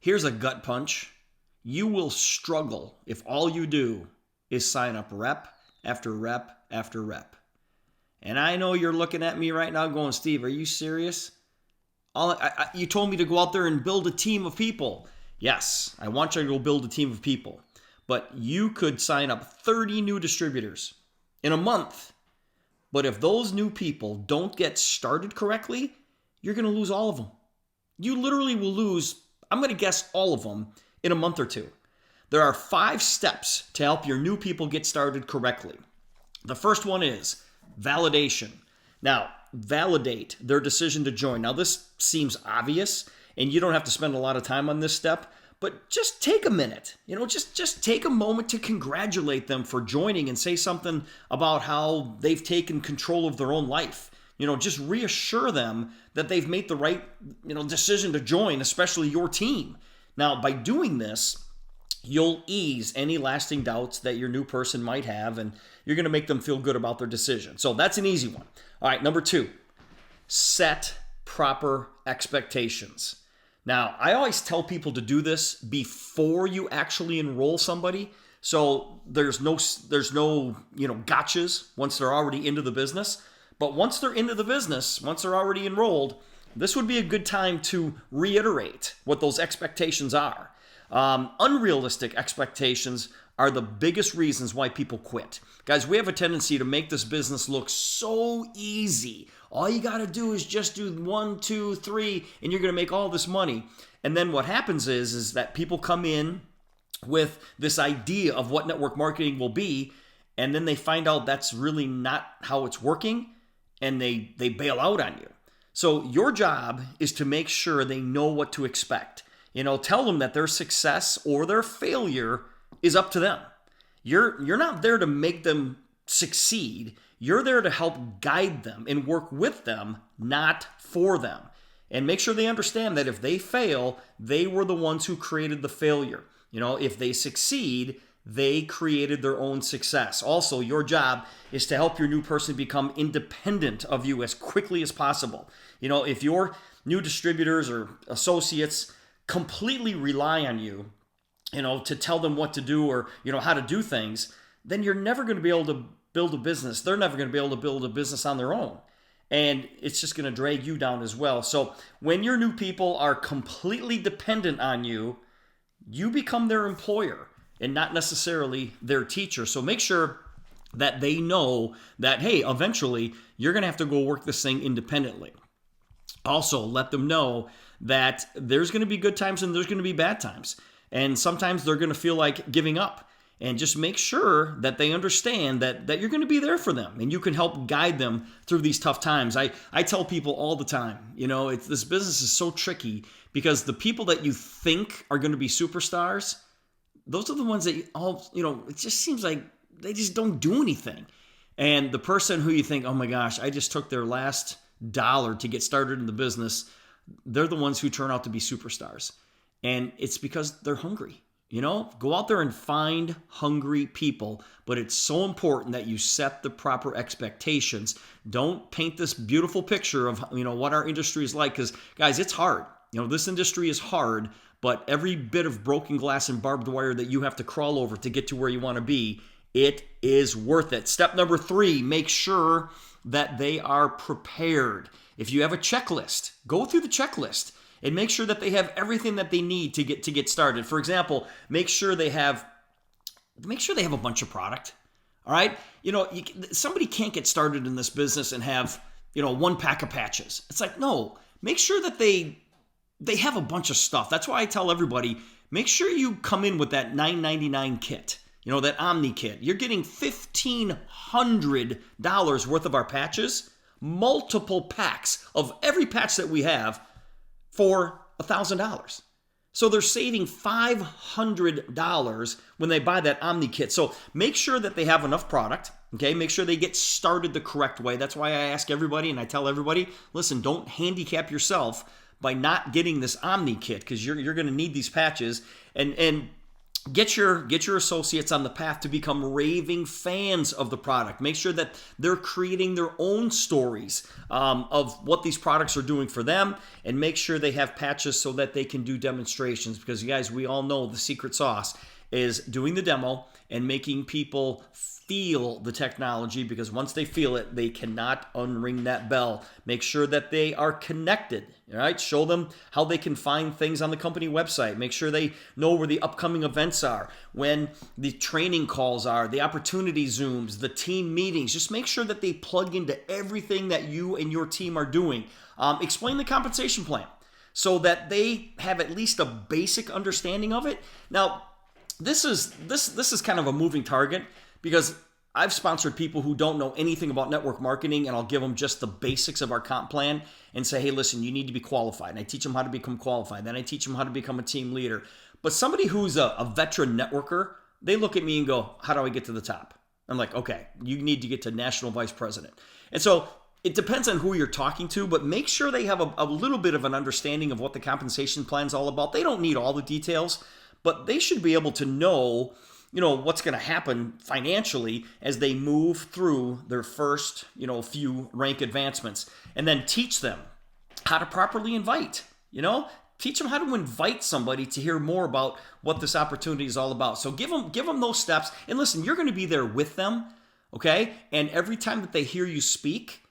Here's a gut punch. You will struggle if all you do is sign up rep after rep after rep. And I know you're looking at me right now going, Steve, are you serious? You told me to go out there and build a team of people. Yes, I want you to go build a team of people. But you could sign up 30 new distributors in a month. But if those new people don't get started correctly, you're going to lose all of them. You literally will lose, I'm going to guess, all of them in a month or two. There are 5 steps to help your new people get started correctly. The first one is validation. Now, validate their decision to join. Now, this seems obvious, and you don't have to spend a lot of time on this step, but just take a minute. Just take a moment to congratulate them for joining and say something about how they've taken control of their own life. Just reassure them that they've made the right, decision to join, especially your team. Now, by doing this, you'll ease any lasting doubts that your new person might have, and you're going to make them feel good about their decision. So that's an easy one. All right, number 2, set proper expectations. Now, I always tell people to do this before you actually enroll somebody. So there's no gotchas once they're already into the business. But once they're into the business, once they're already enrolled, this would be a good time to reiterate what those expectations are. Unrealistic expectations are the biggest reasons why people quit. Guys, we have a tendency to make this business look so easy. All you got to do is just do 1, 2, 3, and you're going to make all this money. And then what happens is that people come in with this idea of what network marketing will be, and then they find out that's really not how it's working, and they bail out on you. So your job is to make sure they know what to expect. Tell them that their success or their failure is up to them. You're not there to make them succeed. You're there to help guide them and work with them, not for them. And make sure they understand that if they fail, they were the ones who created the failure. If they succeed, they created their own success. Also, your job is to help your new person become independent of you as quickly as possible. If your new distributors or associates completely rely on you, to tell them what to do or, how to do things, then you're never going to be able to build a business. They're never going to be able to build a business on their own. And it's just going to drag you down as well. So when your new people are completely dependent on you, you become their employer and not necessarily their teacher. So make sure that they know that, hey, eventually you're going to have to go work this thing independently. Also, let them know that there's going to be good times and there's going to be bad times. And sometimes they're going to feel like giving up. And just make sure that they understand that you're going to be there for them and you can help guide them through these tough times. I tell people all the time, this business is so tricky because the people that you think are going to be superstars, those are the ones that it just seems like they just don't do anything. And the person who you think, oh my gosh, I just took their last dollar to get started in the business, they're the ones who turn out to be superstars. And it's because they're hungry. Go out there and find hungry people, but it's so important that you set the proper expectations. Don't paint this beautiful picture of, what our industry is like, because guys, it's hard. This industry is hard, but every bit of broken glass and barbed wire that you have to crawl over to get to where you want to be, it is worth it. Step number 3, make sure that they are prepared. If you have a checklist, go through the checklist and make sure that they have everything that they need to get started. For example, make sure they have a bunch of product. All right? Somebody can't get started in this business and have, 1 pack of patches. It's like, no, make sure that they have a bunch of stuff. That's why I tell everybody, make sure you come in with that $9.99 kit. That Omni kit. You're getting $1,500 worth of our patches, multiple packs of every patch that we have for $1,000. So they're saving $500 when they buy that Omni kit. So make sure that they have enough product, okay? Make sure they get started the correct way. That's why I ask everybody and I tell everybody, listen, don't handicap yourself by not getting this Omni kit because you're going to need these patches. And Get your associates on the path to become raving fans of the product. Make sure that they're creating their own stories of what these products are doing for them, and make sure they have patches so that they can do demonstrations. Because you guys, we all know the secret sauce is doing the demo and making people feel the technology, because once they feel it, they cannot unring that bell. Make sure that they are connected, all right? Show them how they can find things on the company website. Make sure they know where the upcoming events are, when the training calls are, the opportunity Zooms, the team meetings. Just make sure that they plug into everything that you and your team are doing. Explain the compensation plan so that they have at least a basic understanding of it. Now, this is kind of a moving target, because I've sponsored people who don't know anything about network marketing, and I'll give them just the basics of our comp plan and say, hey, listen, you need to be qualified. And I teach them how to become qualified. Then I teach them how to become a team leader. But somebody who's a veteran networker, they look at me and go, how do I get to the top? I'm like, okay, you need to get to national vice president. And so it depends on who you're talking to, but make sure they have a little bit of an understanding of what the compensation plan is all about. They don't need all the details, but they should be able to know what's going to happen financially as they move through their first, few rank advancements, and then teach them how to properly invite, teach them how to invite somebody to hear more about what this opportunity is all about. So give them those steps, and listen, you're going to be there with them. Okay. And every time that they hear you speak,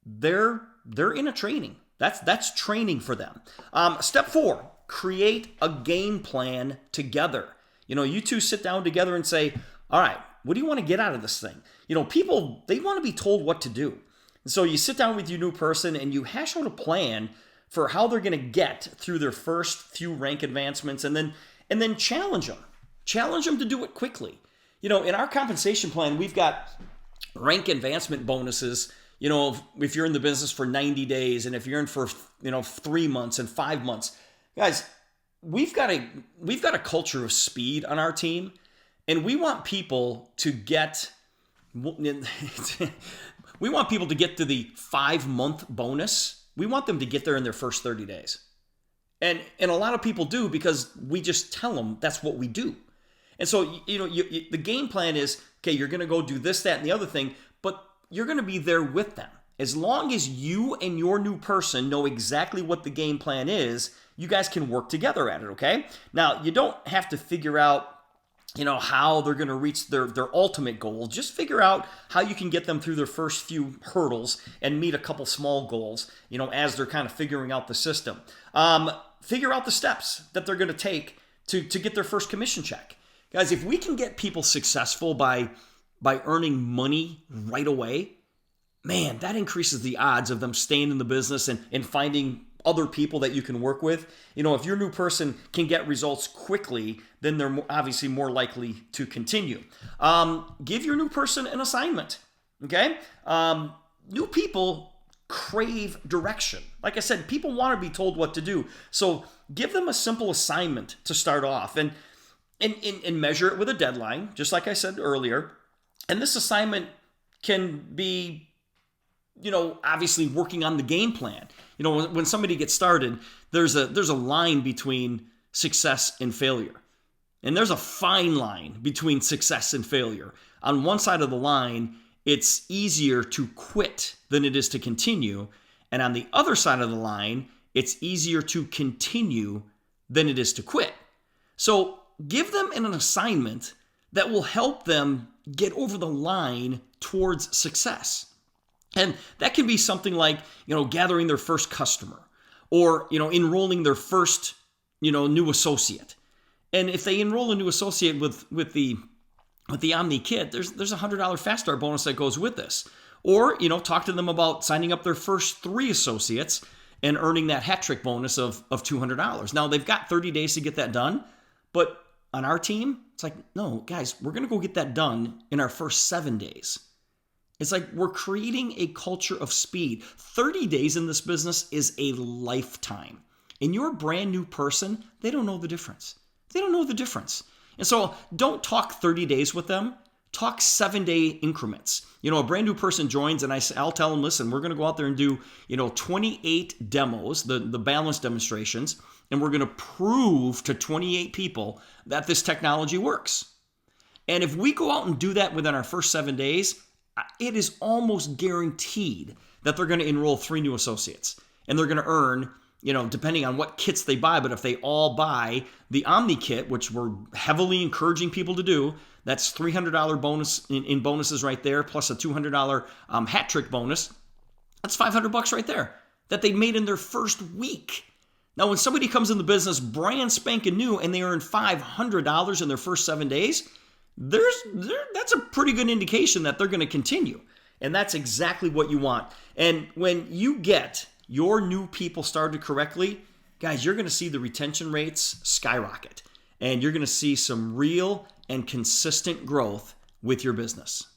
they're in a training. That's training for them. Step 4, create a game plan together. You two sit down together and say, all right, what do you want to get out of this thing? People, they want to be told what to do. And so you sit down with your new person and you hash out a plan for how they're going to get through their first few rank advancements, and then challenge them. Challenge them to do it quickly. In our compensation plan, we've got rank advancement bonuses, if you're in the business for 90 days, and if you're in for, 3 months and 5 months. Guys, we've got a culture of speed on our team, and we want people to get to the 5-month bonus. We want them to get there in their first 30 days. And a lot of people do, because we just tell them that's what we do. And so, the game plan is, okay, you're going to go do this, that, and the other thing, but you're going to be there with them. As long as you and your new person know exactly what the game plan is, you guys can work together at it, okay? Now, you don't have to figure out, how they're going to reach their ultimate goal. Just figure out how you can get them through their first few hurdles and meet a couple small goals, as they're kind of figuring out the system. Figure out the steps that they're going to take to get their first commission check. Guys, if we can get people successful by earning money right away, man, that increases the odds of them staying in the business and finding other people that you can work with. If your new person can get results quickly, then they're obviously more likely to continue. Give your new person an assignment, okay? New people crave direction. Like I said, people want to be told what to do. So give them a simple assignment to start off, and measure it with a deadline, just like I said earlier. And this assignment can be, obviously working on the game plan. When somebody gets started, there's a line between success and failure. And there's a fine line between success and failure. On one side of the line, it's easier to quit than it is to continue. And on the other side of the line, it's easier to continue than it is to quit. So give them an assignment that will help them get over the line towards success. And that can be something like, gathering their first customer, or, enrolling their first, new associate. And if they enroll a new associate with the Omni Kit, there's a $100 Fast Start bonus that goes with this. Or, talk to them about signing up their first 3 associates and earning that hat trick bonus of $200. Now, they've got 30 days to get that done, but on our team, it's like, no, guys, we're going to go get that done in our first 7 days. It's like we're creating a culture of speed. 30 days in this business is a lifetime. And you're a brand new person, they don't know the difference. They don't know the difference. And so don't talk 30 days with them. talk 7-day increments. A brand new person joins and I'll tell them, listen, we're going to go out there and do, 28 demos, the balance demonstrations, and we're going to prove to 28 people that this technology works. And if we go out and do that within our first 7 days, it is almost guaranteed that they're going to enroll 3 new associates. And they're going to earn, depending on what kits they buy, but if they all buy the Omni kit, which we're heavily encouraging people to do, that's $300 bonus in bonuses right there, plus a $200 hat trick bonus. That's $500 right there that they made in their first week. Now, when somebody comes in the business brand spanking new and they earn $500 in their first 7 days, that's a pretty good indication that they're going to continue. And that's exactly what you want. And when you get your new people started correctly, guys, you're going to see the retention rates skyrocket. And you're going to see some real and consistent growth with your business.